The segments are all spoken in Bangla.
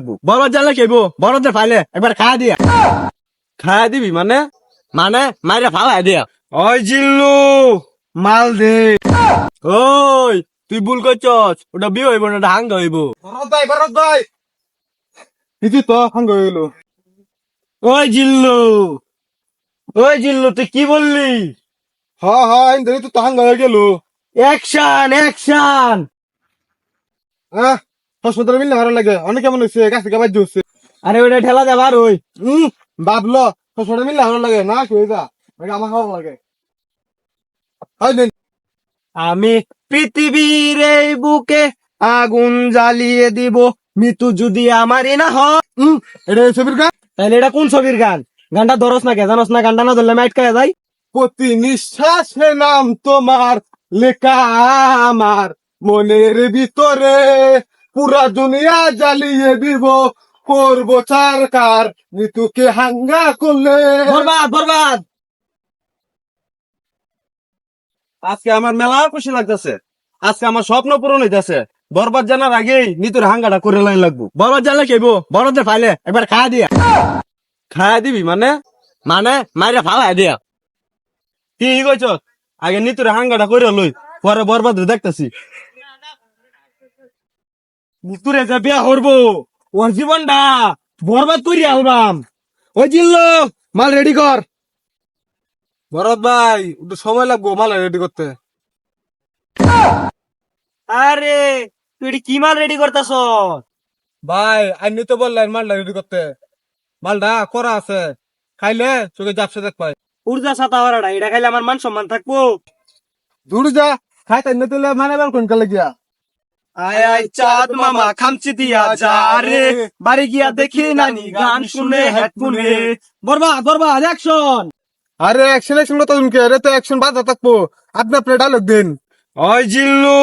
লাগবো। বরবাদ জানলে কি হইব? বরদের ফাইলে একবার খাওয়া দিয়া। খায়া দিবি মানে? মানে মাইরা ফালাই দিয়া। ওই জিল্লু মাল দে। ওই তুই ভুল করছস, ওটা বিয়ে হইব না, ওটা হাঙ্গা হইব। ভরত ভাই কিছু তো হাঙ্গ হইলো। ওই জিল্লু, ওই জিল্লু তুই কি বললি? হ্যাঁ দেখি তো হাঙ্গ হয়ে গেল। Action action. হ্যাঁ হাসপাতালে মিললে ভালো লাগে, অনেক কেমন হয়েছে, গাছ থেকে বাজ্য হচ্ছে। আরে ওটা ঠেলা দে বার ওই। ভাবলো হাসপাতালে মিললে ভালো লাগে না, কি হয়ে যা আমার ভালো লাগে। হয় দিন আমি পৃথিবীর এই বুকে আগুন জ্বালিয়ে দিব, মৃত্যু যদি আমারই না হয়। এটা ছবির গান। তাহলে এটা কোন ছবির গান? গানটা ধরস না কে, জানোস না? গানটা না ধরলে আমি আটকায় যাই। প্রতি নিঃশ্বাসে নাম তোমার লেখা আমার মনের ভিতরে, পুরা দুনিয়া জ্বালিয়ে দিব, করবো চারকার মৃত্যুকে হাঙ্গা করলে। বরবাদ বরবাদ। আজকে আমার মেলা খুশি লাগতেছে, আজকে আমার স্বপ্ন পূরণ হইতেছে। বরবাদ জানার আগেই নিতুর হাঙ্গাটা করে লাইন লাগবো। বরবাদ জানলে কি হইব? বরদের ফাইলে একবার খাওয়া দিয়া। খায়া দিবি মানে? মানে মাইরা ফালাই দিয়া। কি কইছ? আগে নিতুর হাঙ্গাটা করে লই, পরে বরবাদ দেখতেছি। নিতুরে যে বিয়া করবো, ওর জীবনটা বরবাদ করি আলবাম। ওই জিল্লু, মাল রেডি কর। ভরত ভাই একটু সময় লাগবো মাল রেডি করতে। আরে তুই এটি কি মাল রেডি করতেছ? ভাই আপনি তো বললেন মালটা রেডি করতে, মালটা করা আছে, খাইলে চোখে জাপসে দেখ পাই। উর্জা ছাতা হরাটা এটা খাইলে আমার মান সম্মান থাকবো। দূর যা খাইতে না তুলে মানে বার কোন কালে গিয়া। আয় আয় চাঁদ মামা খামচি দিয়া যা রে, বাড়ি গিয়া দেখি নানি গান শুনে হেডফোনে। বরবাদ বরবাদ অ্যাকশন। আরে অ্যাকশন অ্যাকশন কথা শুনকে, আরে তো অ্যাকশন বাজা থাকবো, আপনি আপনার ডায়লগ দিন। ওই জিল্লু,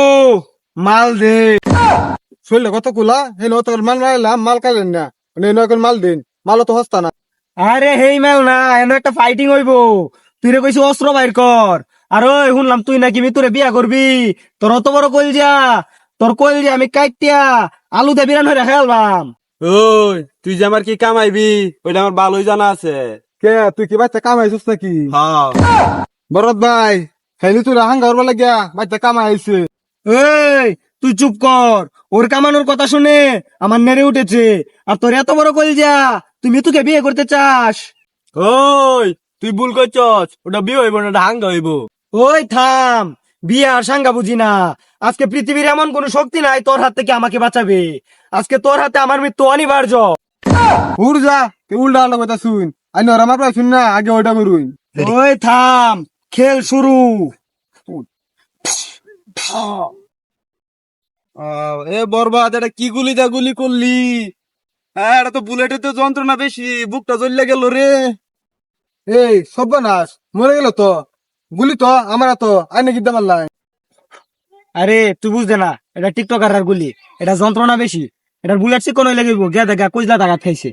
মাল দে। শুনলে কত কুলা হে নত মাল মারলাম, মাল কালেন না মানে এখন মাল দিন, মাল তো হস্তা না। আরে হেই মেল না, এনে একটা ফাইটিং হইব। তুই রে কইছি অস্ত্র বাইর কর। আর ওই শুনলাম তুই নাকি মিতুরে বিয়া করবি। তোর অত বড় কইলজা, তোর কইলজা আমি কাইটিয়া আলু দে বিরান হয়ে খেলবাম। ওই তুই যে আমার কি কামাইবি ওইটা আমার ভালোই জানা আছে। কে তুই কি বাচ্চা কামাইছিস নাকি? হ্যাঁ ভরত ভাই, হেলি তুই হাঙ্গা করবা লাগিয়া বাচ্চা কামাইছে। এই তুই চুপ কর, ওর কামানোর কথা শুনে আমার নেড়ে উঠেছে। আর তোর এত বড় কইলজা, তুই মিতুকে বিয়ে করতে চাস? ওই তুই ভুল করছস, ওটা বিয়ে হইব না, ওটা হাঙ্গা হইব। ওই থাম, বিয়ে আর সাঙ্গা বুঝি না। আজকে পৃথিবীর এমন কোন শক্তি নাই তোর হাত থেকে আমাকে বাঁচাবে। আজকে তোর হাতে আমার মৃত্যু অনিবার্য। উড় যা, তুই উল্টা আলো কথা শুন, আমি ওরা মাপলা শুন না, আগে ওইটা করুন। ওই থাম, খেল শুরু। এ বরবাদ, এটা কি গুলি দা গুলি করলি? হ্যাঁ এটা তো বুলেটের তো যন্ত্রণা বেশি, বুকটা জ্বললে গেল রে। এই সর্বনাশ, মরে গেল তো, গুলি তো আমার তো আইনে কিনতে পারলাই। আরে তুই বুঝতে না, এটা টিকটকার আর গুলি, এটা যন্ত্রণা বেশি। এটার বুলেট চিকন হয়ে লাগিব, গিয়া দেখা কইজলা টাকা খাইছে।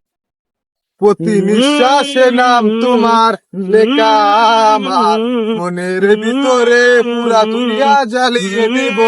প্রতি নিঃশ্বাসে নাম তোমার লেখা আমার মনের ভিতরে, পুরা দুনিয়া জ্বালিয়ে দিব।